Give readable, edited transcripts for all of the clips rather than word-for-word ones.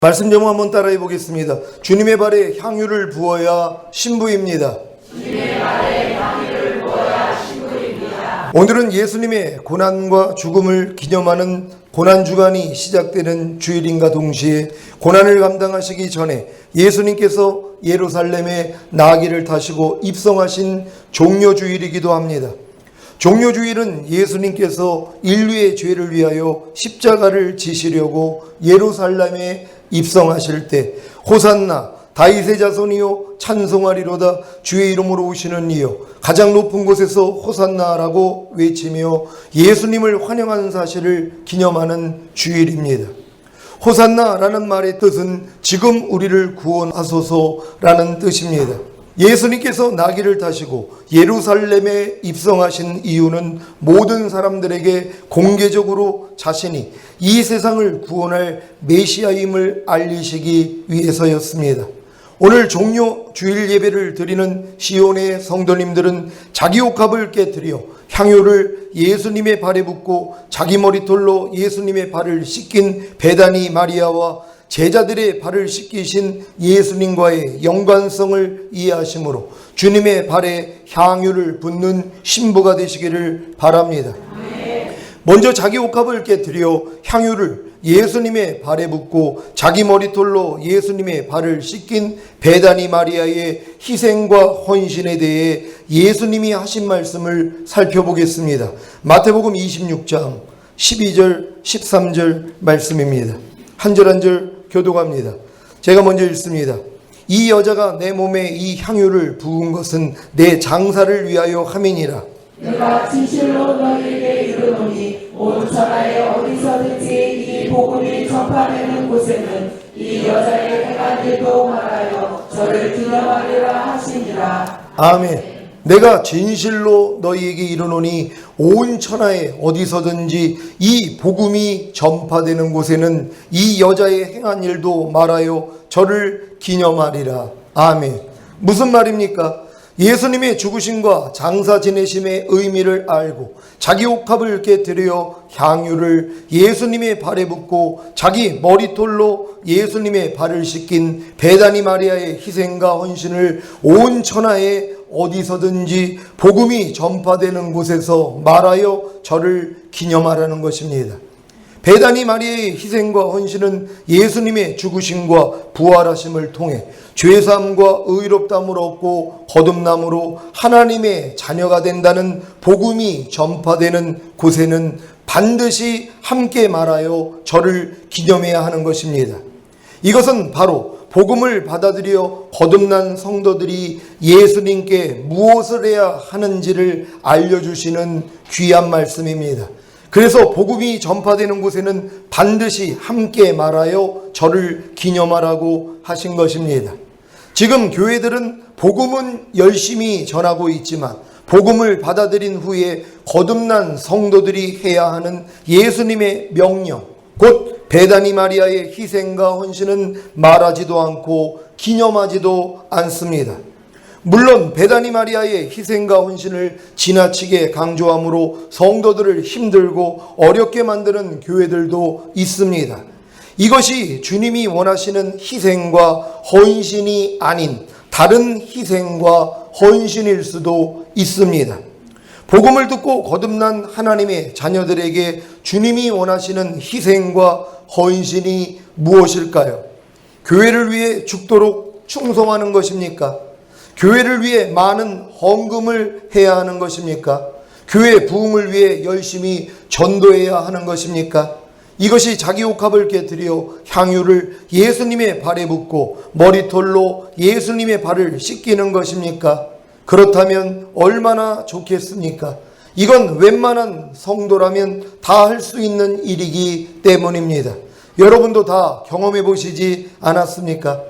말씀 제목 한번 따라해 보겠습니다. 주님의 발에 향유를 부어야 신부입니다. 주님의 발에 향유를 부어야 신부입니다. 오늘은 예수님의 고난과 죽음을 기념하는 고난주간이 시작되는 주일인가 동시에 고난을 감당하시기 전에 예수님께서 예루살렘에 나귀를 타시고 입성하신 종려주일이기도 합니다. 종려주일은 예수님께서 인류의 죄를 위하여 십자가를 지시려고 예루살렘에 입성하실 때 호산나 다윗의 자손이요 찬송하리로다 주의 이름으로 오시는 이요 가장 높은 곳에서 호산나라고 외치며 예수님을 환영하는 사실을 기념하는 주일입니다. 호산나라는 말의 뜻은 지금 우리를 구원하소서라는 뜻입니다. 예수님께서 나귀를 타시고 예루살렘에 입성하신 이유는 모든 사람들에게 공개적으로 자신이 이 세상을 구원할 메시아임을 알리시기 위해서였습니다. 오늘 종려 주일 예배를 드리는 시온의 성도님들은 자기 옷값을 깨뜨려 향유를 예수님의 발에 붓고 자기 머리털로 예수님의 발을 씻긴 베다니 마리아와 제자들의 발을 씻기신 예수님과의 연관성을 이해하심으로 주님의 발에 향유를 붓는 신부가 되시기를 바랍니다. 먼저 자기 옷값을 깨뜨려 향유를 예수님의 발에 붓고 자기 머리털로 예수님의 발을 씻긴 베다니 마리아의 희생과 헌신에 대해 예수님이 하신 말씀을 살펴보겠습니다. 마태복음 26장 12절 13절 말씀입니다. 한 절 한 절 교독합니다. 제가 먼저 읽습니다. 이 여자가 내 몸에 이 향유를 부은 것은 내 장사를 위하여 함이니라. 내가 진실로 너희에게 이르노니 온 천하에 어디서든지 이 복음이 전파되는 곳에는 이 여자의 행한 일도 말하여 저를 기념하리라 하시니라. 아멘. 내가 진실로 너희에게 이르노니 온 천하에 어디서든지 이 복음이 전파되는 곳에는 이 여자의 행한 일도 말하여 저를 기념하리라. 아멘. 무슨 말입니까? 예수님의 죽으심과 장사 지내심의 의미를 알고 자기 옷값을 깨뜨려 향유를 예수님의 발에 붓고 자기 머리털로 예수님의 발을 씻긴 베다니 마리아의 희생과 헌신을 온 천하에 어디서든지 복음이 전파되는 곳에서 말하여 저를 기념하라는 것입니다. 베다니 마리아의 희생과 헌신은 예수님의 죽으심과 부활하심을 통해 죄사함과 의롭다함을 얻고 거듭남으로 하나님의 자녀가 된다는 복음이 전파되는 곳에는 반드시 함께 말하여 저를 기념해야 하는 것입니다. 이것은 바로 복음을 받아들여 거듭난 성도들이 예수님께 무엇을 해야 하는지를 알려주시는 귀한 말씀입니다. 그래서 복음이 전파되는 곳에는 반드시 함께 말하여 저를 기념하라고 하신 것입니다. 지금 교회들은 복음은 열심히 전하고 있지만 복음을 받아들인 후에 거듭난 성도들이 해야 하는 예수님의 명령, 곧 베다니 마리아의 희생과 헌신은 말하지도 않고 기념하지도 않습니다. 물론 베다니 마리아의 희생과 헌신을 지나치게 강조함으로 성도들을 힘들고 어렵게 만드는 교회들도 있습니다. 이것이 주님이 원하시는 희생과 헌신이 아닌 다른 희생과 헌신일 수도 있습니다. 복음을 듣고 거듭난 하나님의 자녀들에게 주님이 원하시는 희생과 헌신이 무엇일까요? 교회를 위해 죽도록 충성하는 것입니까? 교회를 위해 많은 헌금을 해야 하는 것입니까? 교회 부흥을 위해 열심히 전도해야 하는 것입니까? 이것이 자기 옷값을 깨뜨려 향유를 예수님의 발에 붓고 머리털로 예수님의 발을 씻기는 것입니까? 그렇다면 얼마나 좋겠습니까? 이건 웬만한 성도라면 다 할 수 있는 일이기 때문입니다. 여러분도 다 경험해 보시지 않았습니까?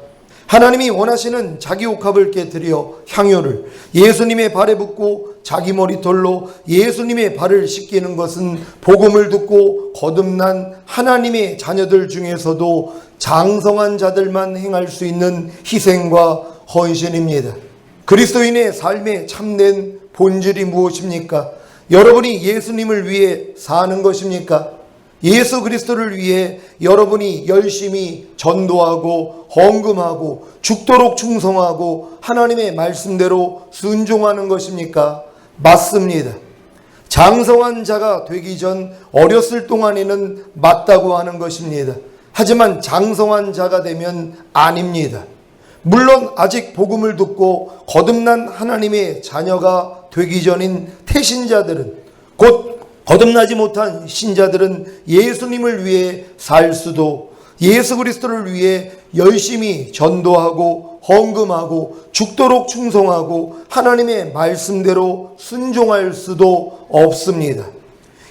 하나님이 원하시는 자기 옷값을 깨뜨려 향유를 예수님의 발에 붓고 자기 머리털로 예수님의 발을 씻기는 것은 복음을 듣고 거듭난 하나님의 자녀들 중에서도 장성한 자들만 행할 수 있는 희생과 헌신입니다. 그리스도인의 삶의 참된 본질이 무엇입니까? 여러분이 예수님을 위해 사는 것입니까? 예수 그리스도를 위해 여러분이 열심히 전도하고 헌금하고 죽도록 충성하고 하나님의 말씀대로 순종하는 것입니까? 맞습니다. 장성한 자가 되기 전 어렸을 동안에는 맞다고 하는 것입니다. 하지만 장성한 자가 되면 아닙니다. 물론 아직 복음을 듣고 거듭난 하나님의 자녀가 되기 전인 태신자들은, 곧 거듭나지 못한 신자들은 예수님을 위해 살 수도, 예수 그리스도를 위해 열심히 전도하고 헌금하고 죽도록 충성하고 하나님의 말씀대로 순종할 수도 없습니다.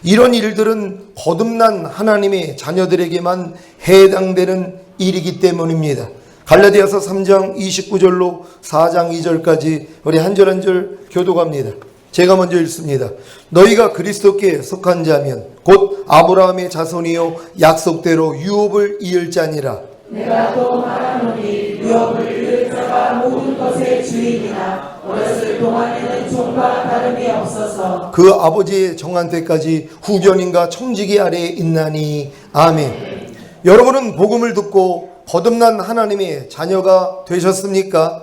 이런 일들은 거듭난 하나님의 자녀들에게만 해당되는 일이기 때문입니다. 갈라디아서 3장 29절로 4장 2절까지 우리 한 절 한 절 교독합니다. 제가 먼저 읽습니다. 너희가 그리스도께 속한 자면 곧 아브라함의 자손이요 약속대로 유업을 이을 자니라. 내가 또 말하노니 유업을 이을 자가 모든 것의 주인이나 어렸을 동안에는 종과 다름이 없어서 그 아버지의 정한 때까지 후견인과 청지기 아래에 있나니. 아멘. 여러분은 복음을 듣고 거듭난 하나님의 자녀가 되셨습니까?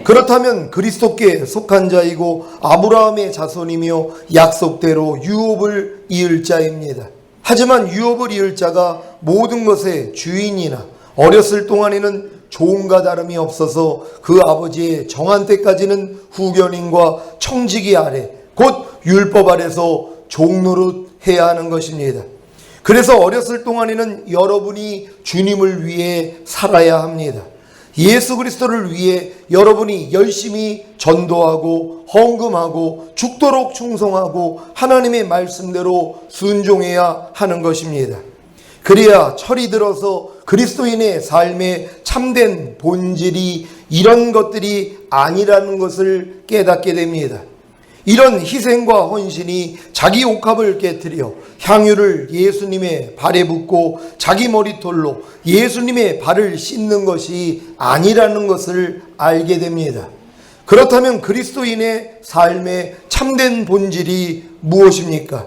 그렇다면 그리스도께 속한 자이고 아브라함의 자손이며 약속대로 유업을 이을 자입니다. 하지만 유업을 이을 자가 모든 것의 주인이나 어렸을 동안에는 종과 다름이 없어서 그 아버지의 정한 때까지는 후견인과 청지기 아래 곧 율법 아래서 종노릇 해야 하는 것입니다. 그래서 어렸을 동안에는 여러분이 주님을 위해 살아야 합니다. 예수 그리스도를 위해 여러분이 열심히 전도하고 헌금하고 죽도록 충성하고 하나님의 말씀대로 순종해야 하는 것입니다. 그래야 철이 들어서 그리스도인의 삶의 참된 본질이 이런 것들이 아니라는 것을 깨닫게 됩니다. 이런 희생과 헌신이 자기 옥합을 깨뜨려 향유를 예수님의 발에 붓고 자기 머리털로 예수님의 발을 씻는 것이 아니라는 것을 알게 됩니다. 그렇다면 그리스도인의 삶의 참된 본질이 무엇입니까?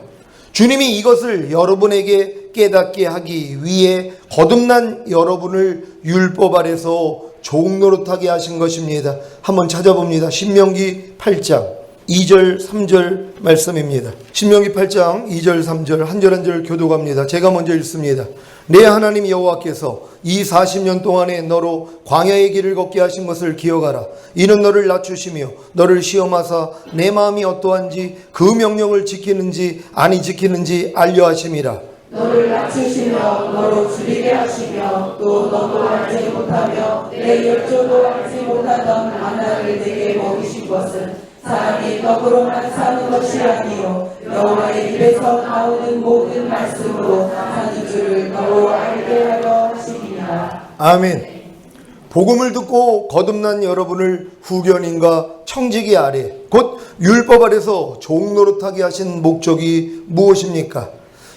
주님이 이것을 여러분에게 깨닫게 하기 위해 거듭난 여러분을 율법 아래서 종노릇하게 하신 것입니다. 한번 찾아봅니다. 신명기 8장 2절 3절 말씀입니다. 신명기 8장 2절 3절 한 절 한 절 교독합니다. 제가 먼저 읽습니다. 내 하나님 여호와께서 이 40년 동안에 너로 광야의 길을 걷게 하신 것을 기억하라. 이는 너를 낮추시며 너를 시험하사 내 마음이 어떠한지 그 명령을 지키는지 아니 지키는지 알려 하심이라. 너를 낮추시며 너로 줄이게 하시며 또 너도 알지 못하며 내 열조도 알지 못하던 만나를 내게 먹이신 것은 사람이 떡으로만 사는 것이 아니요 여호와의 입에서 나오는 모든 말씀으로 사는 줄을 너로 알게 하려 하시니라. 아멘. 복음을 듣고 거듭난 여러분을 후견인과 청지기 아래 곧 율법 아래서 종노릇하게 하신 목적이 무엇입니까?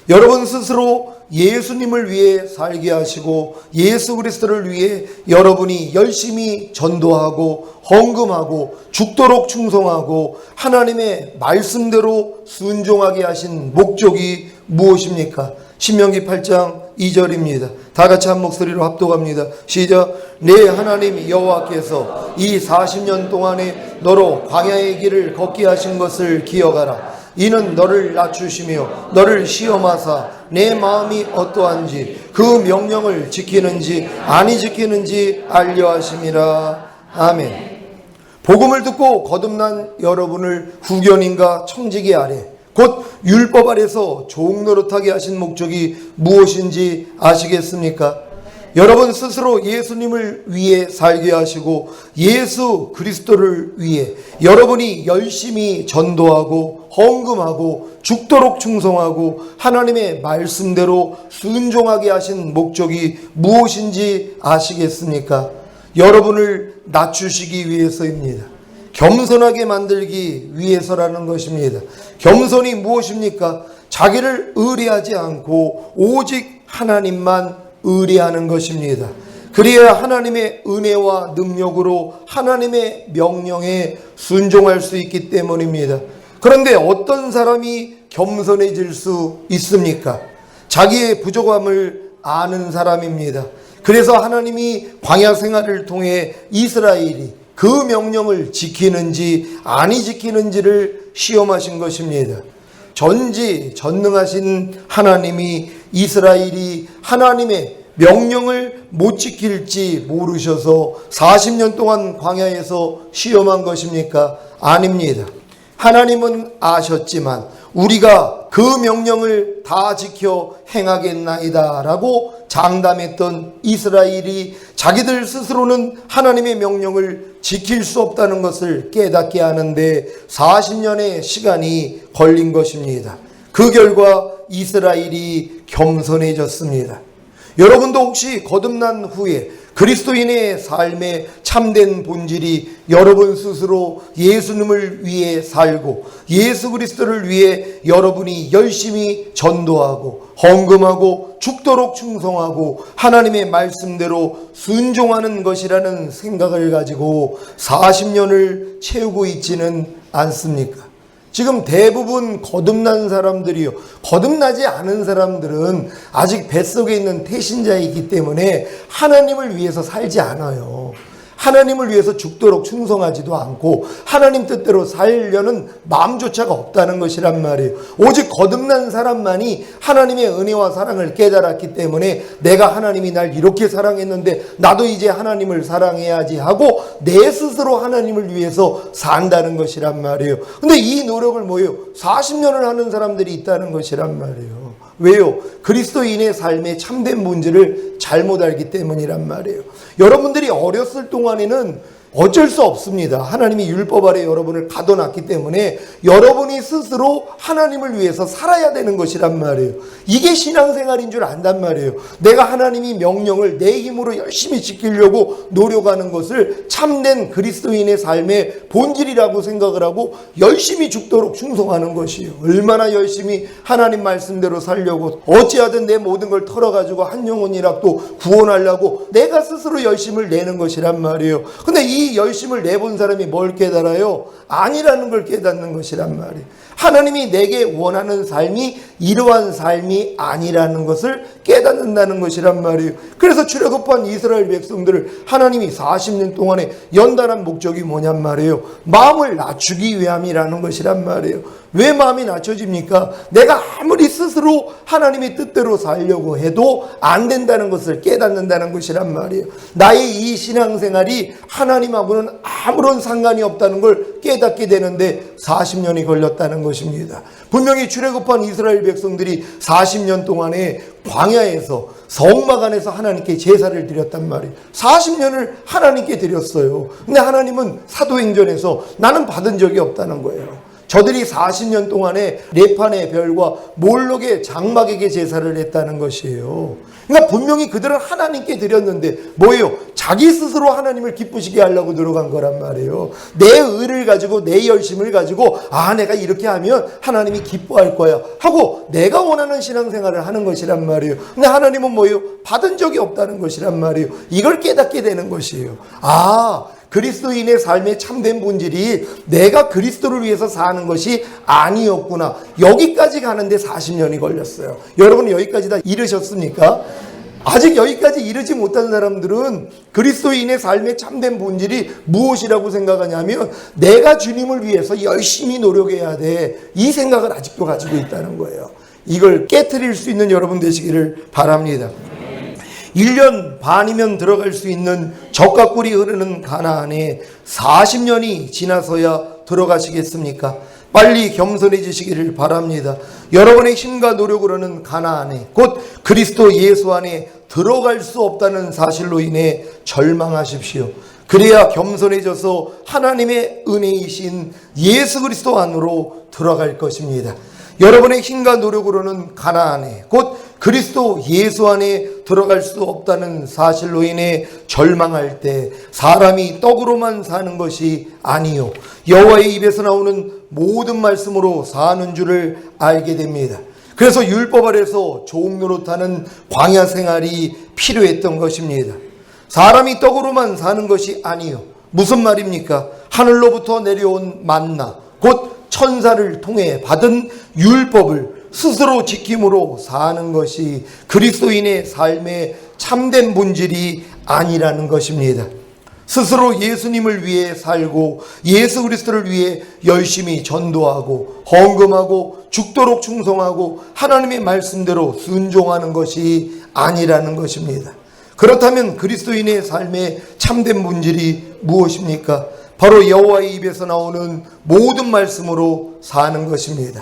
여러분 스스로 예수님을 위해 살게 하시고 예수 그리스도를 위해 여러분이 열심히 전도하고 헌금하고 죽도록 충성하고 하나님의 말씀대로 순종하게 하신 목적이 무엇입니까? 신명기 8장 2절입니다. 다 같이 한 목소리로 합독합니다. 시작. 내 하나님 여호와께서 이 40년 동안에 너로 광야의 길을 걷게 하신 것을 기억하라. 이는 너를 낮추시며 너를 시험하사 내 마음이 어떠한지 그 명령을 지키는지 아니 지키는지 알려 하심이라. 아멘. 복음을 듣고 거듭난 여러분을 후견인과 청지기 아래 곧 율법 아래서 종노릇하게 하신 목적이 무엇인지 아시겠습니까? 여러분 스스로 예수님을 위해 살게 하시고 예수 그리스도를 위해 여러분이 열심히 전도하고 헌금하고 죽도록 충성하고 하나님의 말씀대로 순종하게 하신 목적이 무엇인지 아시겠습니까? 여러분을 낮추시기 위해서입니다. 겸손하게 만들기 위해서라는 것입니다. 겸손이 무엇입니까? 자기를 의뢰하지 않고 오직 하나님만 의뢰하는 것입니다. 그래야 하나님의 은혜와 능력으로 하나님의 명령에 순종할 수 있기 때문입니다. 그런데 어떤 사람이 겸손해질 수 있습니까? 자기의 부족함을 아는 사람입니다. 그래서 하나님이 광야 생활을 통해 이스라엘이 그 명령을 지키는지 아니 지키는지를 시험하신 것입니다. 전지전능하신 하나님이 이스라엘이 하나님의 명령을 못 지킬지 모르셔서 40년 동안 광야에서 시험한 것입니까? 아닙니다. 하나님은 아셨지만 우리가 그 명령을 다 지켜 행하겠나이다 라고 장담했던 이스라엘이 자기들 스스로는 하나님의 명령을 지킬 수 없다는 것을 깨닫게 하는데 40년의 시간이 걸린 것입니다. 그 결과 이스라엘이 겸손해졌습니다. 여러분도 혹시 거듭난 후에 그리스도인의 삶의 참된 본질이 여러분 스스로 예수님을 위해 살고 예수 그리스도를 위해 여러분이 열심히 전도하고 헌금하고 죽도록 충성하고 하나님의 말씀대로 순종하는 것이라는 생각을 가지고 40년을 채우고 있지는 않습니까? 지금 대부분 거듭난 사람들이요, 거듭나지 않은 사람들은 아직 뱃속에 있는 태신자이기 때문에 하나님을 위해서 살지 않아요. 하나님을 위해서 죽도록 충성하지도 않고 하나님 뜻대로 살려는 마음조차가 없다는 것이란 말이에요. 오직 거듭난 사람만이 하나님의 은혜와 사랑을 깨달았기 때문에 내가 하나님이 날 이렇게 사랑했는데 나도 이제 하나님을 사랑해야지 하고 내 스스로 하나님을 위해서 산다는 것이란 말이에요. 근데 이 노력을 뭐예요? 40년을 하는 사람들이 있다는 것이란 말이에요. 왜요? 그리스도인의 삶의 참된 본질을 잘못 알기 때문이란 말이에요. 여러분들이 어렸을 동안에는 어쩔 수 없습니다. 하나님이 율법 아래 여러분을 가둬놨기 때문에 여러분이 스스로 하나님을 위해서 살아야 되는 것이란 말이에요. 이게 신앙생활인 줄 안단 말이에요. 내가 하나님이 명령을 내 힘으로 열심히 지키려고 노력하는 것을 참된 그리스도인의 삶의 본질이라고 생각을 하고 열심히 죽도록 충성하는 것이에요. 얼마나 열심히 하나님 말씀대로 살려고 어찌하든 내 모든 걸 털어가지고 한 영혼이라도 구원하려고 내가 스스로 열심을 내는 것이란 말이에요. 근데 이 열심을 내본 사람이 뭘 깨달아요? 아니라는 걸 깨닫는 것이란 말이에요. 하나님이 내게 원하는 삶이 이러한 삶이 아니라는 것을 깨닫는다는 것이란 말이에요. 그래서 출애굽한 이스라엘 백성들을 하나님이 40년 동안에 연단한 목적이 뭐냔 말이에요. 마음을 낮추기 위함이라는 것이란 말이에요. 왜 마음이 낮춰집니까? 내가 아무리 스스로 하나님의 뜻대로 살려고 해도 안 된다는 것을 깨닫는다는 것이란 말이에요. 나의 이 신앙생활이 하나님하고는 아무런 상관이 없다는 걸 깨닫게 되는데 40년이 걸렸다는 것입니다. 분명히 출애굽한 이스라엘 백성들이 40년 동안에 광야에서 성막 안에서 하나님께 제사를 드렸단 말이에요. 40년을 하나님께 드렸어요. 근데 하나님은 사도행전에서 나는 받은 적이 없다는 거예요. 저들이 40년 동안에 레판의 별과 몰록의 장막에게 제사를 했다는 것이에요. 그러니까 분명히 그들은 하나님께 드렸는데 뭐예요? 자기 스스로 하나님을 기쁘시게 하려고 노력한 거란 말이에요. 내 의를 가지고 내 열심을 가지고 내가 이렇게 하면 하나님이 기뻐할 거야 하고 내가 원하는 신앙생활을 하는 것이란 말이에요. 근데 하나님은 뭐예요? 받은 적이 없다는 것이란 말이에요. 이걸 깨닫게 되는 것이에요. 그리스도인의 삶의 참된 본질이 내가 그리스도를 위해서 사는 것이 아니었구나. 여기까지 가는데 40년이 걸렸어요. 여러분 여기까지 다 이르셨습니까? 아직 여기까지 이르지 못한 사람들은 그리스도인의 삶의 참된 본질이 무엇이라고 생각하냐면 내가 주님을 위해서 열심히 노력해야 돼. 이 생각을 아직도 가지고 있다는 거예요. 이걸 깨트릴 수 있는 여러분 되시기를 바랍니다. 1년 반이면 들어갈 수 있는 젖과 꿀이 흐르는 가나안에 40년이 지나서야 들어가시겠습니까? 빨리 겸손해지시기를 바랍니다. 여러분의 힘과 노력으로는 가나안에 곧 그리스도 예수 안에 들어갈 수 없다는 사실로 인해 절망하십시오. 그래야 겸손해져서 하나님의 은혜이신 예수 그리스도 안으로 들어갈 것입니다. 여러분의 힘과 노력으로는 가나안에 곧 그리스도 예수 안에 들어갈 수 없다는 사실로 인해 절망할 때 사람이 떡으로만 사는 것이 아니요 여호와의 입에서 나오는 모든 말씀으로 사는 줄을 알게 됩니다. 그래서 율법 아래서 종노릇하는 광야 생활이 필요했던 것입니다. 사람이 떡으로만 사는 것이 아니요 무슨 말입니까? 하늘로부터 내려온 만나 곧 천사를 통해 받은 율법을 스스로 지킴으로 사는 것이 그리스도인의 삶의 참된 본질이 아니라는 것입니다. 스스로 예수님을 위해 살고 예수 그리스도를 위해 열심히 전도하고 헌금하고 죽도록 충성하고 하나님의 말씀대로 순종하는 것이 아니라는 것입니다. 그렇다면 그리스도인의 삶의 참된 본질이 무엇입니까? 바로 여호와의 입에서 나오는 모든 말씀으로 사는 것입니다.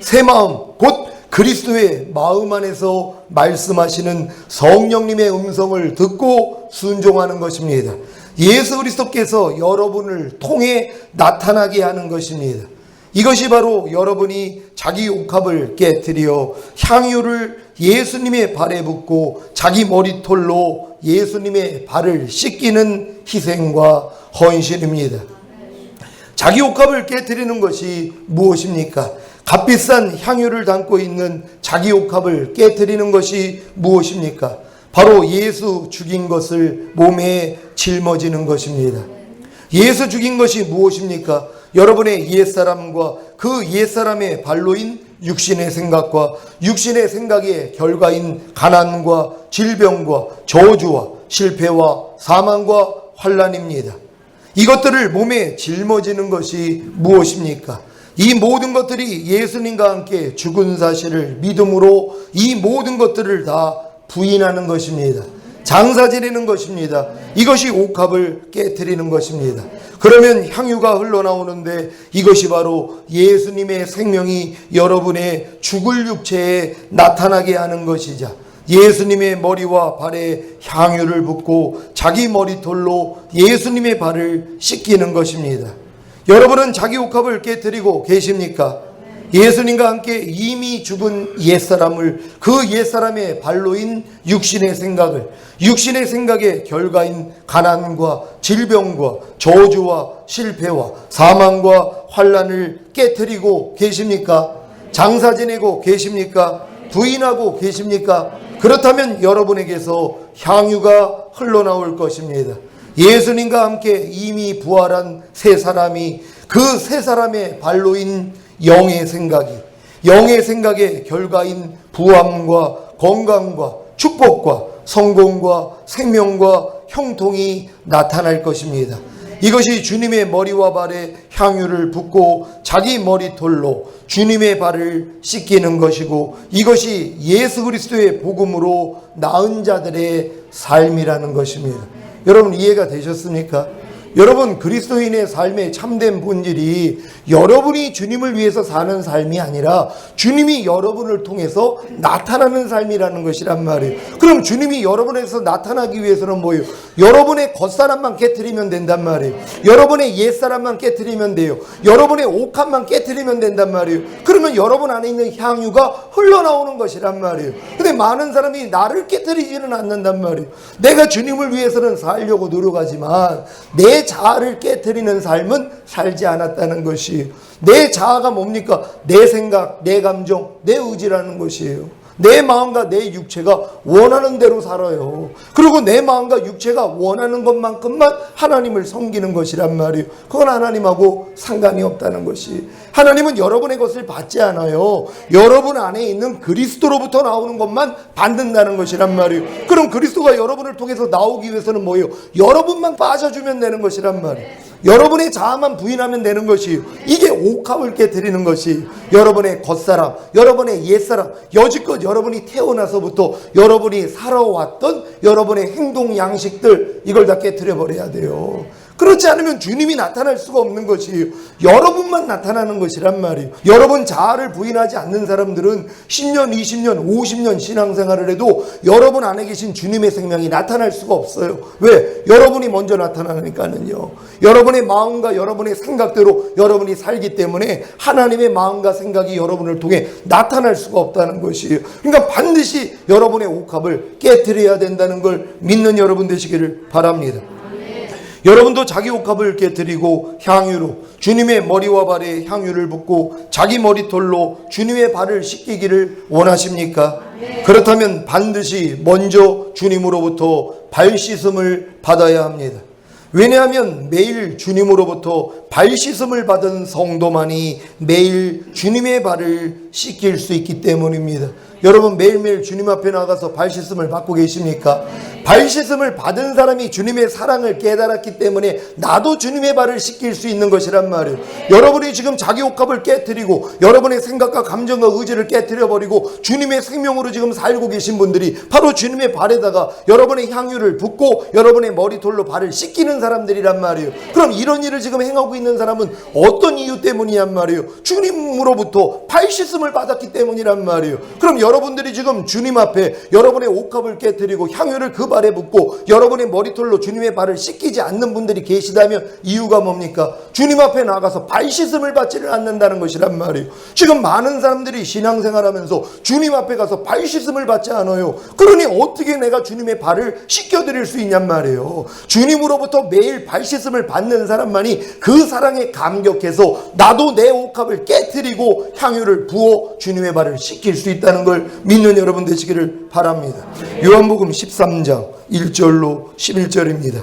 새 마음, 곧 그리스도의 마음 안에서 말씀하시는 성령님의 음성을 듣고 순종하는 것입니다. 예수 그리스도께서 여러분을 통해 나타나게 하는 것입니다. 이것이 바로 여러분이 자기 옥합을 깨뜨려 향유를 예수님의 발에 붓고 자기 머리털로 예수님의 발을 씻기는 희생과 헌신입니다. 자기 옥합을 깨뜨리는 것이 무엇입니까? 값비싼 향유를 담고 있는 자기 옥합을 깨뜨리는 것이 무엇입니까? 바로 예수 죽인 것을 몸에 짊어지는 것입니다. 예수 죽인 것이 무엇입니까? 여러분의 옛사람과 그 옛사람의 발로인 육신의 생각과 육신의 생각의 결과인 가난과 질병과 저주와 실패와 사망과 환난입니다. 이것들을 몸에 짊어지는 것이 무엇입니까? 이 모든 것들이 예수님과 함께 죽은 사실을 믿음으로 이 모든 것들을 다 부인하는 것입니다. 장사 지내는 것입니다. 이것이 옥합을 깨뜨리는 것입니다. 그러면 향유가 흘러나오는데 이것이 바로 예수님의 생명이 여러분의 죽을 육체에 나타나게 하는 것이자 예수님의 머리와 발에 향유를 붓고 자기 머리털로 예수님의 발을 씻기는 것입니다. 여러분은 자기 옥합을 깨뜨리고 계십니까? 예수님과 함께 이미 죽은 옛사람을 그 옛사람의 발로인 육신의 생각의 결과인 가난과 질병과 저주와 실패와 사망과 환난을 깨뜨리고 계십니까? 장사 지내고 계십니까? 부인하고 계십니까? 그렇다면 여러분에게서 향유가 흘러나올 것입니다. 예수님과 함께 이미 부활한 새 사람이 그 새 사람의 발로인 영의 생각의 결과인 부함과 건강과 축복과 성공과 생명과 형통이 나타날 것입니다. 이것이 주님의 머리와 발에 향유를 붓고 자기 머리털로 주님의 발을 씻기는 것이고 이것이 예수 그리스도의 복음으로 나은 자들의 삶이라는 것입니다. 여러분 이해가 되셨습니까? 여러분 그리스도인의 삶의 참된 본질이 여러분이 주님을 위해서 사는 삶이 아니라 주님이 여러분을 통해서 나타나는 삶이라는 것이란 말이에요. 그럼 주님이 여러분에서 나타나기 위해서는 뭐예요? 여러분의 겉사람만 깨트리면 된단 말이에요. 여러분의 옛사람만 깨트리면 돼요. 여러분의 옥합만 깨트리면 된단 말이에요. 그러면 여러분 안에 있는 향유가 흘러나오는 것이란 말이에요. 근데 많은 사람이 나를 깨트리지는 않는단 말이에요. 내가 주님을 위해서는 살려고 노력하지만 내 자아를 깨트리는 삶은 살지 않았다는 것이에요. 내 자아가 뭡니까? 내 생각, 내 감정, 내 의지라는 것이에요. 내 마음과 내 육체가 원하는 대로 살아요. 그리고 내 마음과 육체가 원하는 것만큼만 하나님을 섬기는 것이란 말이에요. 그건 하나님하고 상관이 없다는 것이. 하나님은 여러분의 것을 받지 않아요. 여러분 안에 있는 그리스도로부터 나오는 것만 받는다는 것이란 말이에요. 그럼 그리스도가 여러분을 통해서 나오기 위해서는 뭐예요? 여러분만 빠져주면 되는 것이란 말이에요. 여러분의 자아만 부인하면 되는 것이에요. 이게 옥합을 깨뜨리는 것이 여러분의 겉사람, 여러분의 옛사람, 여지껏 여러분이 태어나서부터 여러분이 살아왔던 여러분의 행동 양식들 이걸 다 깨뜨려 버려야 돼요. 그렇지 않으면 주님이 나타날 수가 없는 것이에요. 여러분만 나타나는 것이란 말이에요. 여러분 자아를 부인하지 않는 사람들은 10년, 20년, 50년 신앙생활을 해도 여러분 안에 계신 주님의 생명이 나타날 수가 없어요. 왜? 여러분이 먼저 나타나니까는요. 여러분의 마음과 여러분의 생각대로 여러분이 살기 때문에 하나님의 마음과 생각이 여러분을 통해 나타날 수가 없다는 것이에요. 그러니까 반드시 여러분의 옥합을 깨뜨려야 된다는 걸 믿는 여러분 되시기를 바랍니다. 여러분도 자기 옥합을 깨뜨리고 향유로 주님의 머리와 발에 향유를 붓고 자기 머리털로 주님의 발을 씻기기를 원하십니까? 네. 그렇다면 반드시 먼저 주님으로부터 발 씻음을 받아야 합니다. 왜냐하면 매일 주님으로부터 발 씻음을 받은 성도만이 매일 주님의 발을 씻길 수 있기 때문입니다. 여러분 매일매일 주님 앞에 나가서 발 씻음을 받고 계십니까? 발 씻음을 받은 사람이 주님의 사랑을 깨달았기 때문에 나도 주님의 발을 씻길 수 있는 것이란 말이에요. 여러분이 지금 자기 옥합을 깨뜨리고 여러분의 생각과 감정과 의지를 깨뜨려버리고 주님의 생명으로 지금 살고 계신 분들이 바로 주님의 발에다가 여러분의 향유를 붓고 여러분의 머리털로 발을 씻기는 사람들이란 말이에요. 그럼 이런 일을 지금 행하고 있는 사람은 어떤 이유 때문이란 말이에요? 주님으로부터 발 씻음을 받았기 때문이란 말이에요. 그럼 여러분들이 지금 주님 앞에 여러분의 옥합을 깨뜨리고 향유를 그 발에 붓고 여러분의 머리털로 주님의 발을 씻기지 않는 분들이 계시다면 이유가 뭡니까? 주님 앞에 나가서 발 씻음을 받지를 않는다는 것이란 말이에요. 지금 많은 사람들이 신앙생활하면서 주님 앞에 가서 발 씻음을 받지 않아요. 그러니 어떻게 내가 주님의 발을 씻겨드릴 수 있냔 말이에요. 주님으로부터 매일 발 씻음을 받는 사람만이 그 사랑에 감격해서 나도 내 옥합을 깨뜨리고 향유를 부어 주님의 발을 씻길 수 있다는 걸 믿는 여러분 되시기를 바랍니다. 요한복음 13장 1절로 11절입니다.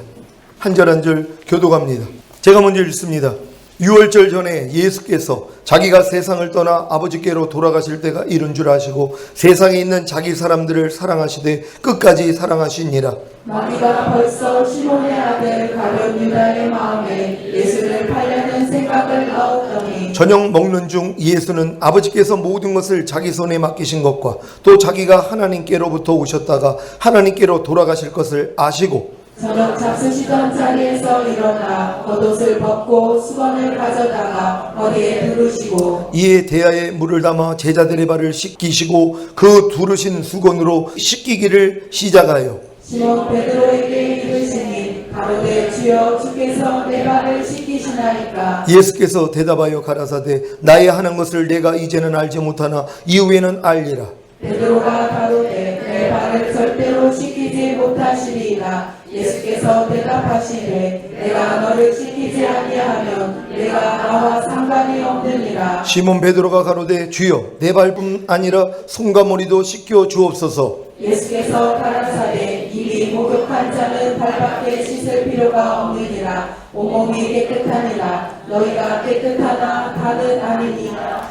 한 절 한 절 교독합니다. 제가 먼저 읽습니다. 6월절 전에 예수께서 자기가 세상을 떠나 아버지께로 돌아가실 때가 이른 줄 아시고 세상에 있는 자기 사람들을 사랑하시되 끝까지 사랑하시니라. 마귀가 벌써 시몬의 아들 가룟 유다의 마음에 예수를 팔려는 생각을 넣었더니 저녁 먹는 중 예수는 아버지께서 모든 것을 자기 손에 맡기신 것과 또 자기가 하나님께로부터 오셨다가 하나님께로 돌아가실 것을 아시고 저녁 잡수시던 자리에서 일어나 겉옷을 벗고 수건을 가져다가 머리에 두르시고 이에 대야에 물을 담아 제자들의 발을 씻기시고 그 두르신 수건으로 씻기기를 시작하여 시몬 베드로에게 이르시니 가로되 주여 주께서 내 발을 씻기시나이까. 예수께서 대답하여 가라사대 나의 하는 것을 내가 이제는 알지 못하나 이후에는 알리라. 베드로가 가로되 내 발을 절대로 씻기지 못하시리이다. 예수께서 대답하시되 내가 너를 씻기지 아니하면 내가 나와 상관이 없느니라. 시몬 베드로가 가로되 주여 내 발뿐 아니라 손과 머리도 씻겨 주옵소서. 예수께서 가라사대 이미 목욕한 자는 발밖에 씻을 필요가 없느니라. 온몸이 깨끗하니라. 너희가 깨끗하나 다는 아니니라.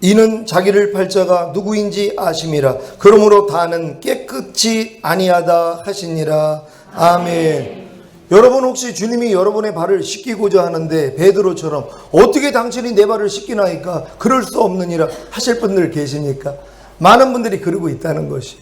이는 자기를 팔 자가 누구인지 아심이라. 그러므로 다는 깨끗이 아니하다 하시니라. 아멘. 여러분 혹시 주님이 여러분의 발을 씻기고자 하는데 베드로처럼 어떻게 당신이 내 발을 씻기나이까 그럴 수 없느니라 하실 분들 계십니까? 많은 분들이 그러고 있다는 것이.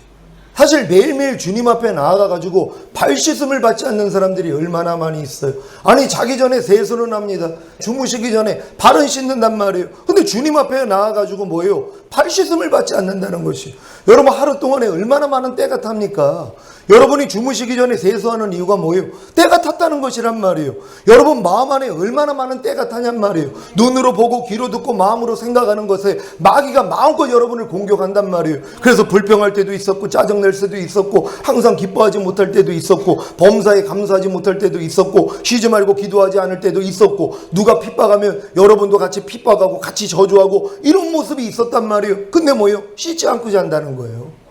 사실 매일매일 주님 앞에 나아가가지고 발 씻음을 받지 않는 사람들이 얼마나 많이 있어요. 아니 자기 전에 세수는 합니다. 주무시기 전에 발은 씻는단 말이에요. 근데 주님 앞에 나아가지고 뭐예요? 발 씻음을 받지 않는다는 것이. 여러분 하루 동안에 얼마나 많은 때가 탑니까? 여러분이 주무시기 전에 세수하는 이유가 뭐예요? 때가 탔다는 것이란 말이에요. 여러분 마음 안에 얼마나 많은 때가 타냔 말이에요. 눈으로 보고 귀로 듣고 마음으로 생각하는 것에 마귀가 마음껏 여러분을 공격한단 말이에요. 그래서 불평할 때도 있었고 짜증낼 때도 있었고 항상 기뻐하지 못할 때도 있었고 범사에 감사하지 못할 때도 있었고 쉬지 말고 기도하지 않을 때도 있었고 누가 핍박하면 여러분도 같이 핍박하고 같이 저주하고 이런 모습이 있었단 말이에요. 근데 뭐예요? 씻지 않고 잔다는 거예요.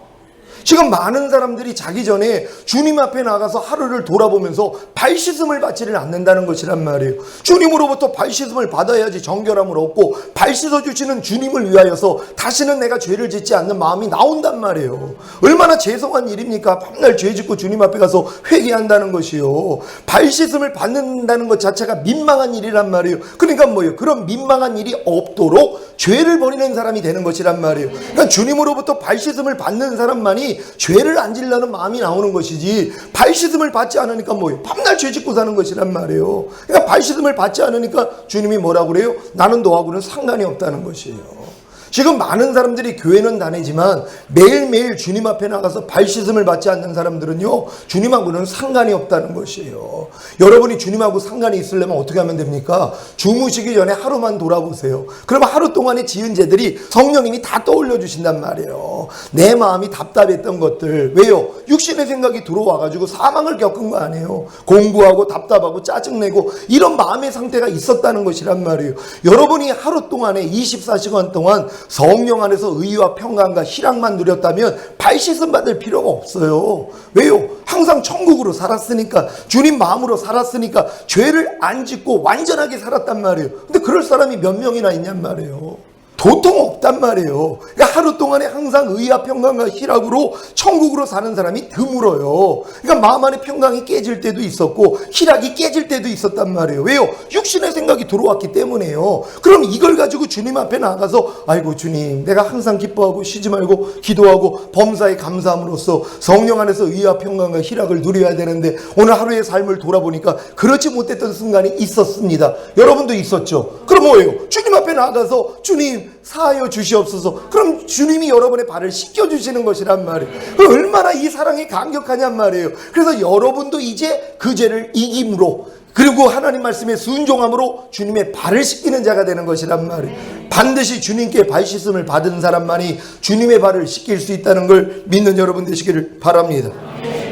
지금 많은 사람들이 자기 전에 주님 앞에 나가서 하루를 돌아보면서 발 씻음을 받지를 않는다는 것이란 말이에요. 주님으로부터 발 씻음을 받아야지 정결함을 얻고 발 씻어주시는 주님을 위하여서 다시는 내가 죄를 짓지 않는 마음이 나온단 말이에요. 얼마나 죄송한 일입니까? 밤날 죄 짓고 주님 앞에 가서 회개한다는 것이요. 발 씻음을 받는다는 것 자체가 민망한 일이란 말이에요. 그러니까 뭐예요? 그런 민망한 일이 없도록 죄를 버리는 사람이 되는 것이란 말이에요. 그러니까 주님으로부터 발 씻음을 받는 사람만이 죄를 안 지려는 마음이 나오는 것이지 발 씻음을 받지 않으니까 뭐예요? 밤날 죄 짓고 사는 것이란 말이에요. 그러니까 발 씻음을 받지 않으니까 주님이 뭐라고 그래요? 나는 너하고는 상관이 없다는 것이에요. 지금 많은 사람들이 교회는 다니지만 매일매일 주님 앞에 나가서 발 씻음을 받지 않는 사람들은요 주님하고는 상관이 없다는 것이에요. 여러분이 주님하고 상관이 있으려면 어떻게 하면 됩니까? 주무시기 전에 하루만 돌아보세요. 그러면 하루 동안에 지은 죄들이 성령님이 다 떠올려 주신단 말이에요. 거예요. 내 마음이 답답했던 것들. 왜요? 육신의 생각이 들어와가지고 사망을 겪은 거 아니에요. 공부하고 답답하고 짜증내고 이런 마음의 상태가 있었다는 것이란 말이에요. 여러분이 하루 동안에 24시간 동안 성령 안에서 의와 평강과 희락만 누렸다면 발 씻음 받을 필요가 없어요. 왜요? 항상 천국으로 살았으니까, 주님 마음으로 살았으니까 죄를 안 짓고 완전하게 살았단 말이에요. 근데 그럴 사람이 몇 명이나 있냔 말이에요. 도통 없단 말이에요. 그러니까 하루 동안에 항상 의와 평강과 희락으로 천국으로 사는 사람이 드물어요. 그러니까 마음 안에 평강이 깨질 때도 있었고 희락이 깨질 때도 있었단 말이에요. 왜요? 육신의 생각이 들어왔기 때문에요. 그럼 이걸 가지고 주님 앞에 나가서 아이고 주님, 내가 항상 기뻐하고 쉬지 말고 기도하고 범사에 감사함으로써 성령 안에서 의와 평강과 희락을 누려야 되는데 오늘 하루의 삶을 돌아보니까 그렇지 못했던 순간이 있었습니다. 여러분도 있었죠? 그럼 뭐예요? 주님 앞에 나가서 주님 사하여 주시옵소서. 그럼 주님이 여러분의 발을 씻겨주시는 것이란 말이에요. 얼마나 이 사랑이 강력하냔 말이에요. 그래서 여러분도 이제 그 죄를 이김으로 그리고 하나님 말씀에 순종함으로 주님의 발을 씻기는 자가 되는 것이란 말이에요. 반드시 주님께 발 씻음을 받은 사람만이 주님의 발을 씻길 수 있다는 걸 믿는 여러분 되시기를 바랍니다.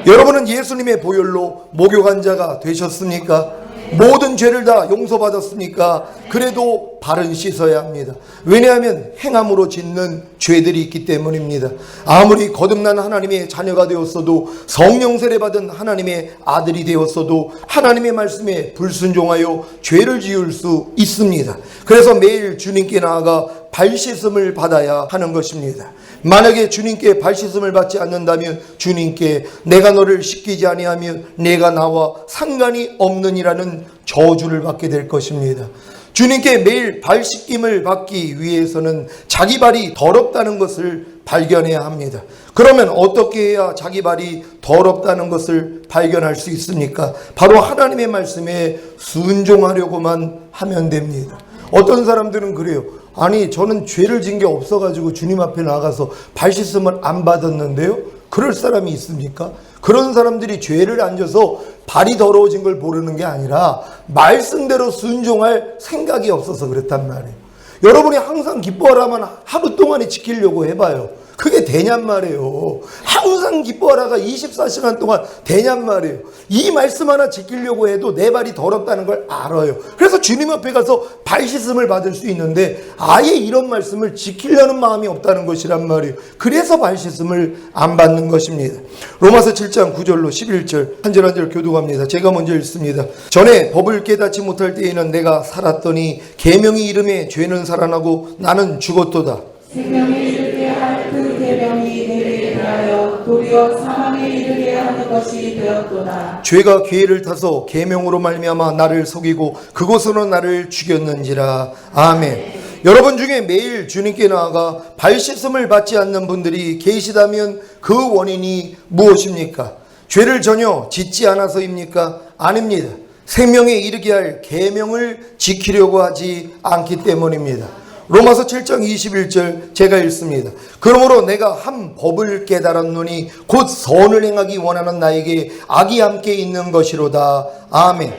여러분은 예수님의 보혈로 목욕한 자가 되셨습니까? 모든 죄를 다 용서받았습니까? 그래도 발은 씻어야 합니다. 왜냐하면 행함으로 짓는 죄들이 있기 때문입니다. 아무리 거듭난 하나님의 자녀가 되었어도, 성령 세례 받은 하나님의 아들이 되었어도 하나님의 말씀에 불순종하여 죄를 지을 수 있습니다. 그래서 매일 주님께 나아가 발 씻음을 받아야 하는 것입니다. 만약에 주님께 발 씻음을 받지 않는다면 주님께 내가 너를 씻기지 아니하면 내가 나와 상관이 없느니라는 저주를 받게 될 것입니다. 주님께 매일 발 씻김을 받기 위해서는 자기 발이 더럽다는 것을 발견해야 합니다. 그러면 어떻게 해야 자기 발이 더럽다는 것을 발견할 수 있습니까? 바로 하나님의 말씀에 순종하려고만 하면 됩니다. 어떤 사람들은 그래요. 아니 저는 죄를 진 게 없어가지고 주님 앞에 나가서 발 씻음을 안 받았는데요. 그럴 사람이 있습니까? 그런 사람들이 죄를 안 져서 발이 더러워진 걸 모르는 게 아니라 말씀대로 순종할 생각이 없어서 그렇단 말이에요. 여러분이 항상 기뻐하라면 하루 동안에 지키려고 해봐요. 그게 되냔 말이에요. 항상 기뻐하라가 24시간 동안 되냔 말이에요. 이 말씀 하나 지키려고 해도 내 발이 더럽다는 걸 알아요. 그래서 주님 앞에 가서 발 씻음을 받을 수 있는데 아예 이런 말씀을 지키려는 마음이 없다는 것이란 말이에요. 그래서 발 씻음을 안 받는 것입니다. 로마서 7장 9절로 11절 한 절 한 절 교독합니다. 제가 먼저 읽습니다. 전에 법을 깨닫지 못할 때에는 내가 살았더니 계명이 이름에 죄는 살아나고 나는 죽었도다. 생명에 이르게 할 그 계명이 내게 대하여 도리어 사망에 이르게 하는 것이 되었도다. 죄가 기회를 타서 계명으로 말미암아 나를 속이고 그곳으로 나를 죽였는지라. 아멘. 여러분 중에 매일 주님께 나아가 발 씻음을 받지 않는 분들이 계시다면 그 원인이 무엇입니까? 죄를 전혀 짓지 않아서입니까? 아닙니다. 생명에 이르게 할 계명을 지키려고 하지 않기 때문입니다. 로마서 7장 21절 제가 읽습니다. 그러므로 내가 한 법을 깨달았노니 곧 선을 행하기 원하는 나에게 악이 함께 있는 것이로다. 아멘.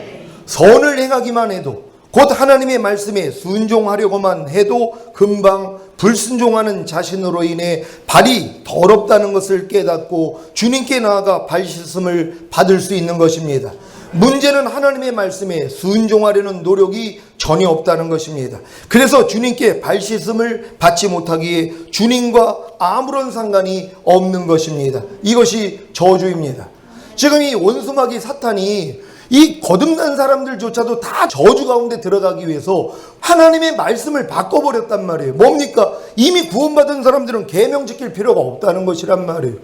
선을 행하기만 해도, 곧 하나님의 말씀에 순종하려고만 해도 금방 불순종하는 자신으로 인해 발이 더럽다는 것을 깨닫고 주님께 나아가 발 씻음을 받을 수 있는 것입니다. 문제는 하나님의 말씀에 순종하려는 노력이 전혀 없다는 것입니다. 그래서 주님께 발 씻음을 받지 못하기에 주님과 아무런 상관이 없는 것입니다. 이것이 저주입니다. 지금 이 원수마귀 사탄이 이 거듭난 사람들조차도 다 저주 가운데 들어가기 위해서 하나님의 말씀을 바꿔버렸단 말이에요. 뭡니까? 이미 구원받은 사람들은 계명 지킬 필요가 없다는 것이란 말이에요.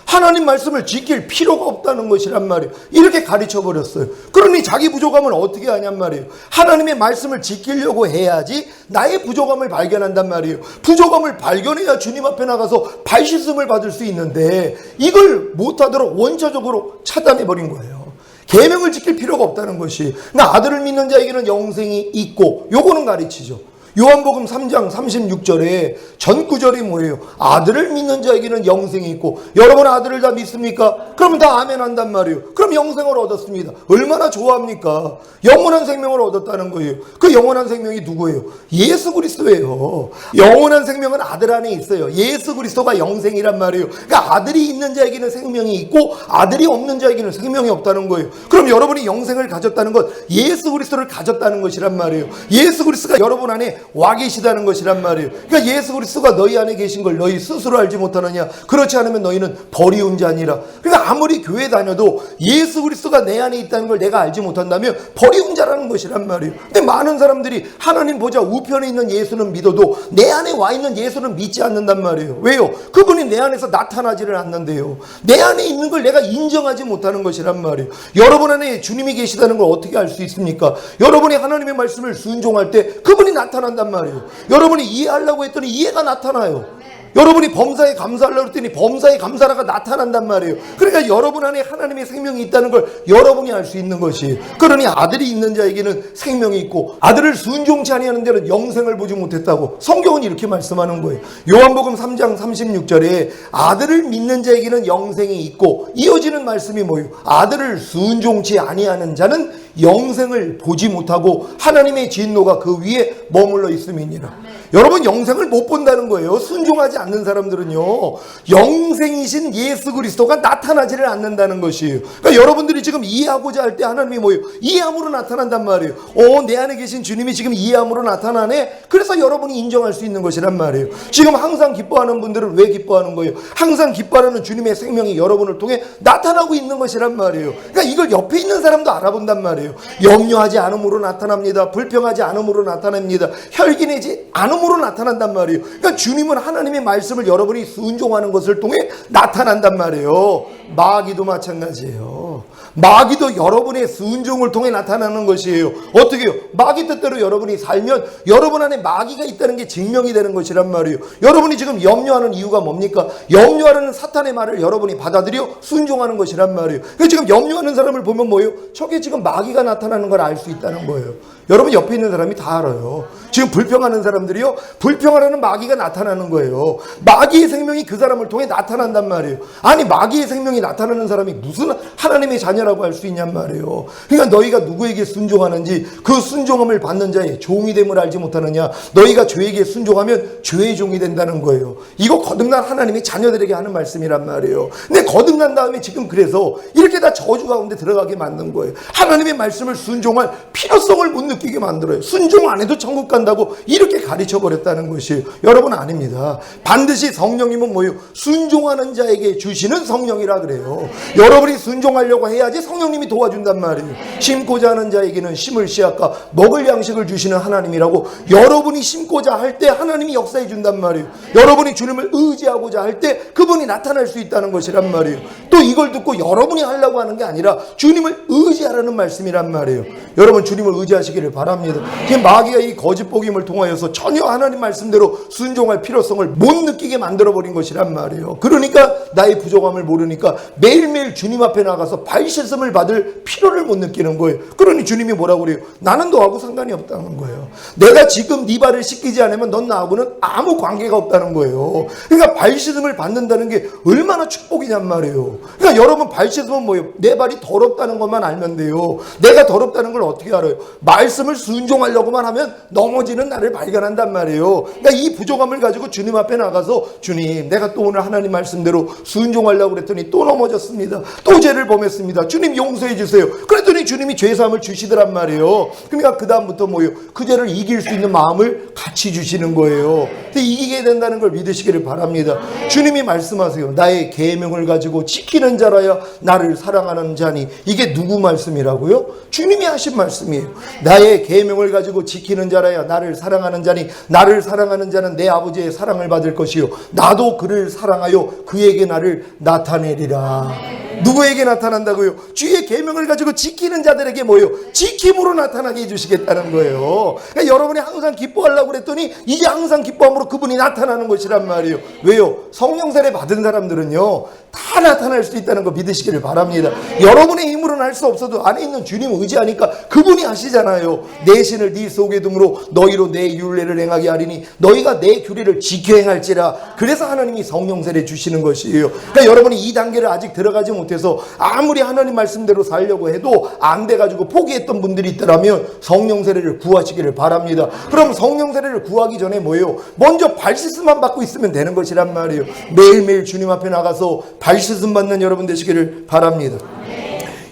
하나님 말씀을 지킬 필요가 없다는 것이란 말이에요. 이렇게 가르쳐버렸어요. 그러니 자기 부족함을 어떻게 하냔 말이에요. 하나님의 말씀을 지키려고 해야지 나의 부족함을 발견한단 말이에요. 부족함을 발견해야 주님 앞에 나가서 발 씻음을 받을 수 있는데 이걸 못하도록 원초적으로 차단해버린 거예요. 계명을 지킬 필요가 없다는 것이. 그러니까 아들을 믿는 자에게는 영생이 있고 요거는 가르치죠. 요한복음 3장 36절에 전 구절이 뭐예요? 아들을 믿는 자에게는 영생이 있고, 여러분 아들을 다 믿습니까? 그러면 다 아멘 한단 말이에요. 그럼 영생을 얻었습니다. 얼마나 좋아합니까? 영원한 생명을 얻었다는 거예요. 그 영원한 생명이 누구예요? 예수 그리스도예요. 영원한 생명은 아들 안에 있어요. 예수 그리스도가 영생이란 말이에요. 그러니까 아들이 있는 자에게는 생명이 있고 아들이 없는 자에게는 생명이 없다는 거예요. 그럼 여러분이 영생을 가졌다는 것, 예수 그리스도를 가졌다는 것이란 말이에요. 예수 그리스도가 여러분 안에 와 계시다는 것이란 말이에요. 그러니까 예수 그리스도가 너희 안에 계신 걸 너희 스스로 알지 못하느냐? 그렇지 않으면 너희는 버리운 자니라. 그러니까 아무리 교회 다녀도 예수 그리스도가 내 안에 있다는 걸 내가 알지 못한다면 버리운 자라는 것이란 말이에요. 근데 많은 사람들이 하나님 보좌 우편에 있는 예수는 믿어도 내 안에 와 있는 예수는 믿지 않는단 말이에요. 왜요? 그분이 내 안에서 나타나지를 않는데요. 내 안에 있는 걸 내가 인정하지 못하는 것이란 말이에요. 여러분 안에 주님이 계시다는 걸 어떻게 알 수 있습니까? 여러분이 하나님의 말씀을 순종할 때 그분이 나타난단 말이에요. 여러분이 이해하려고 했더니 이해가 나타나요. 여러분이 범사에 감사하려고 했더니 범사에 감사라가 나타난단 말이에요. 그러니까 여러분 안에 하나님의 생명이 있다는 걸 여러분이 알 수 있는 것이, 그러니 아들이 있는 자에게는 생명이 있고 아들을 순종치 아니하는 자는 영생을 보지 못했다고 성경은 이렇게 말씀하는 거예요. 요한복음 3장 36절에 아들을 믿는 자에게는 영생이 있고, 이어지는 말씀이 뭐예요? 아들을 순종치 아니하는 자는 영생을 보지 못하고 하나님의 진노가 그 위에 머물러 있음이니라. 여러분, 영생을 못 본다는 거예요. 순종하지 않는 사람들은요, 영생이신 예수 그리스도가 나타나지를 않는다는 것이에요. 그러니까 여러분들이 지금 이해하고자 할 때 하나님이 뭐예요? 이해함으로 나타난단 말이에요. 내 안에 계신 주님이 지금 이해함으로 나타나네. 그래서 여러분이 인정할 수 있는 것이란 말이에요. 지금 항상 기뻐하는 분들은 왜 기뻐하는 거예요? 항상 기뻐하는 주님의 생명이 여러분을 통해 나타나고 있는 것이란 말이에요. 그러니까 이걸 옆에 있는 사람도 알아본단 말이에요. 염려하지 않음으로 나타납니다. 불평하지 않음으로 나타납니다. 혈기내지 않음으로 나타난단 말이에요. 그러니까 주님은 하나님의 말씀을 여러분이 순종하는 것을 통해 나타난단 말이에요. 마귀도 마찬가지예요. 마귀도 여러분의 순종을 통해 나타나는 것이에요. 어떻게 해요? 마귀 뜻대로 여러분이 살면 여러분 안에 마귀가 있다는 게 증명이 되는 것이란 말이에요. 여러분이 지금 염려하는 이유가 뭡니까? 염려하는 사탄의 말을 여러분이 받아들여 순종하는 것이란 말이에요. 그래서 지금 염려하는 사람을 보면 뭐예요? 저게 지금 마귀가 나타나는 걸 알 수 있다는 거예요. 여러분 옆에 있는 사람이 다 알아요. 지금 불평하는 사람들이요, 불평하라는 마귀가 나타나는 거예요. 마귀의 생명이 그 사람을 통해 나타난단 말이에요. 아니, 마귀의 생명이 나타나는 사람이 무슨 하나님의 자녀라고 할 수 있냔 말이에요. 그러니까 너희가 누구에게 순종하는지 그 순종함을 받는 자의 종이 됨을 알지 못하느냐? 너희가 죄에게 순종하면 죄의 종이 된다는 거예요. 이거 거듭난 하나님의 자녀들에게 하는 말씀이란 말이에요. 근데 거듭난 다음에 지금 그래서 이렇게 다 저주 가운데 들어가게 만든 거예요. 하나님의 말씀을 순종할 필요성을 못 느끼게 만들어요. 순종 안 해도 천국 간다고 이렇게 가르쳐 버렸다는 것이에요. 여러분 아닙니다. 반드시 성령님은 뭐예요? 순종하는 자에게 주시는 성령이라 그래요. 여러분이 순종하려고 해야지 성령님이 도와준단 말이에요. 심고자 하는 자에게는 심을 씨앗과 먹을 양식을 주시는 하나님이라고. 여러분이 심고자 할 때 하나님이 역사해 준단 말이에요. 여러분이 주님을 의지하고자 할 때 그분이 나타날 수 있다는 것이란 말이에요. 또 이걸 듣고 여러분이 하려고 하는 게 아니라 주님을 의지하라는 말씀이란 말이에요. 여러분 주님을 의지하시기를 바랍니다. 지금 마귀가 이 거짓 복음을 통하여서 전혀 하나님 말씀대로 순종할 필요성을 못 느끼게 만들어버린 것이란 말이에요. 그러니까 나의 부족함을 모르니까 매일매일 주님 앞에 나가서 발씻음을 받을 필요를 못 느끼는 거예요. 그러니 주님이 뭐라고 그래요? 나는 너하고 상관이 없다는 거예요. 내가 지금 네 발을 씻기지 않으면 넌 나하고는 아무 관계가 없다는 거예요. 그러니까 발씻음을 받는다는 게 얼마나 축복이냔 말이에요. 그러니까 여러분 발씻음은 뭐예요? 내 발이 더럽다는 것만 알면 돼요. 내가 더럽다는 걸 어떻게 알아요? 말씀을 순종하려고만 하면 넘어지는 나를 발견한단 말이에요. 그러니까 이 부족함을 가지고 주님 앞에 나가서 주님, 내가 또 오늘 하나님 말씀대로 순종하려고 그랬더니 또 넘어졌습니다. 또 죄를 범했습니다. 주님 용서해 주세요. 그랬더니 주님이 죄사함을 주시더란 말이에요. 그러니까 그 다음부터 뭐예요? 그 죄를 이길 수 있는 마음을 같이 주시는 거예요. 근데 이기게 된다는 걸 믿으시기를 바랍니다. 주님이 말씀하세요. 나의 계명을 가지고 지키는 자라야 나를 사랑하는 자니. 이게 누구 말씀이라고요? 주님이 하신 말씀이에요. 나의 계명을 가지고 지키는 자라야 나를 사랑하는 자니 나를 사랑하는 자는 내 아버지의 사랑을 받을 것이요 나도 그를 사랑하여 그에게 나를 나타내리라. 누구에게 나타난다고요? 주의 계명을 가지고 지키는 자들에게 뭐예요? 지킴으로 나타나게 해주시겠다는 거예요. 그러니까 여러분이 항상 기뻐하려고 그랬더니 이제 항상 기뻐함으로 그분이 나타나는 것이란 말이에요. 왜요? 성령 세례 받은 사람들은요 다 나타날 수 있다는 거 믿으시기를 바랍니다. 여러분의 힘으로는 할 수 없어도 안에 있는 주님을 의지하니까 그분이 하시잖아요. 내 신을 네 속에 둠으로 너희로 내 율례를 행하게 하리니 너희가 내 규례를 지켜 행할지라. 그래서 하나님이 성령 세례 주시는 것이에요. 그러니까 여러분이 이 단계를 아직 들어가지 못해서 아무리 하나님 말씀대로 살려고 해도 안 돼가지고 포기했던 분들이 있더라면 성령 세례를 구하시기를 바랍니다. 그럼 성령 세례를 구하기 전에 뭐예요? 먼저 발씻음만 받고 있으면 되는 것이란 말이에요. 매일매일 주님 앞에 나가서 발씻음 받는 여러분 되시기를 바랍니다.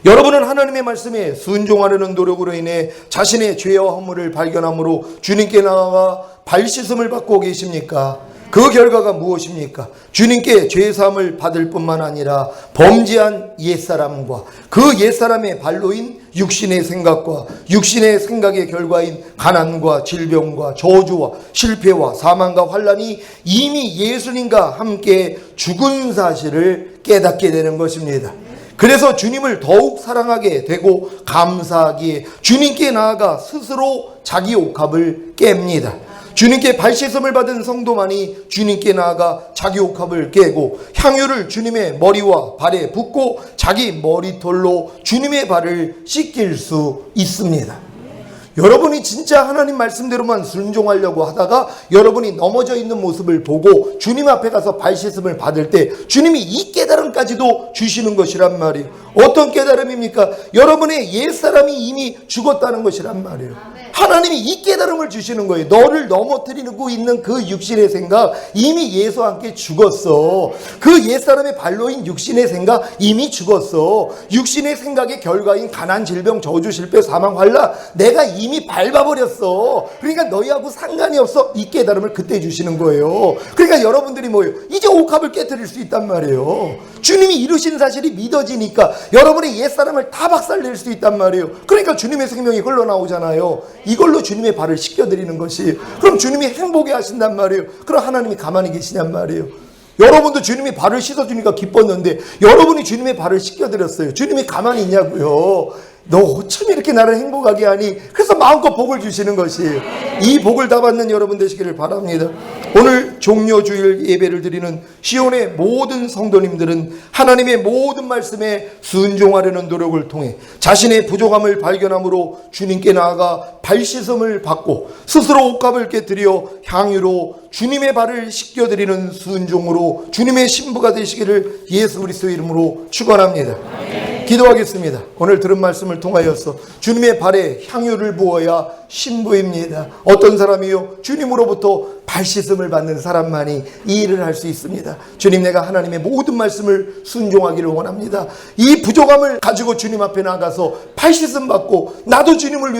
여러분은 하나님의 말씀에 순종하려는 노력으로 인해 자신의 죄와 허물을 발견함으로 주님께 나아가 발씻음을 받고 계십니까? 그 결과가 무엇입니까? 주님께 죄사함을 받을 뿐만 아니라 범죄한 옛사람과 그 옛사람의 발로인 육신의 생각과 육신의 생각의 결과인 가난과 질병과 저주와 실패와 사망과 환난이 이미 예수님과 함께 죽은 사실을 깨닫게 되는 것입니다. 그래서 주님을 더욱 사랑하게 되고 감사하기에 주님께 나아가 스스로 자기 옥합을 깹니다. 주님께 발씻음을 받은 성도만이 주님께 나아가 자기 옥합을 깨고 향유를 주님의 머리와 발에 붓고 자기 머리털로 주님의 발을 씻길 수 있습니다. 여러분이 진짜 하나님 말씀대로만 순종하려고 하다가 여러분이 넘어져 있는 모습을 보고 주님 앞에 가서 발씻음을 받을 때 주님이 이 깨달음까지도 주시는 것이란 말이에요. 어떤 깨달음입니까? 여러분의 옛사람이 이미 죽었다는 것이란 말이에요. 하나님이 이 깨달음을 주시는 거예요. 너를 넘어뜨리고 있는 그 육신의 생각 이미 예수와 함께 죽었어. 그 옛사람의 발로인 육신의 생각 이미 죽었어. 육신의 생각의 결과인 가난, 질병, 저주, 실패, 사망, 환난 내가 이미 밟아버렸어. 그러니까 너희하고 상관이 없어. 이 깨달음을 그때 주시는 거예요. 그러니까 여러분들이 뭐예요? 이제 옥합을 깨뜨릴 수 있단 말이에요. 주님이 이루신 사실이 믿어지니까 여러분의 옛사람을 다 박살낼 수 있단 말이에요. 그러니까 주님의 생명이 흘러나오잖아요. 이걸로 주님의 발을 씻겨드리는 것이, 그럼 주님이 행복해 하신단 말이에요. 그럼 하나님이 가만히 계시냔 말이에요. 여러분도 주님이 발을 씻어주니까 기뻤는데 여러분이 주님의 발을 씻겨드렸어요. 주님이 가만히 있냐고요. 너 어쩜 이렇게 나를 행복하게 하니? 그래서 마음껏 복을 주시는 것이에요. 이 복을 다 받는 여러분 되시기를 바랍니다. 오늘 종려주일 예배를 드리는 시온의 모든 성도님들은 하나님의 모든 말씀에 순종하려는 노력을 통해 자신의 부족함을 발견함으로 주님께 나아가 발씻음을 받고 스스로 옥합을 깨뜨려 향유로 주님의 발을 씻겨드리는 순종으로 주님의 신부가 되시기를 예수 그리스도의 이름으로 축원합니다. 기도하겠습니다. 오늘 들은 말씀을 통하여서 주님의 발에 향유를 부어야 신부입니다. 어떤 사람이요? 주님으로부터 발씻음을 받는 사람만이 이 일을 할 수 있습니다. 주님, 내가 하나님의 모든 말씀을 순종하기를 원합니다. 이 부족함을 가지고 주님 앞에 나가서 발씻음 받고 나도 주님을 위해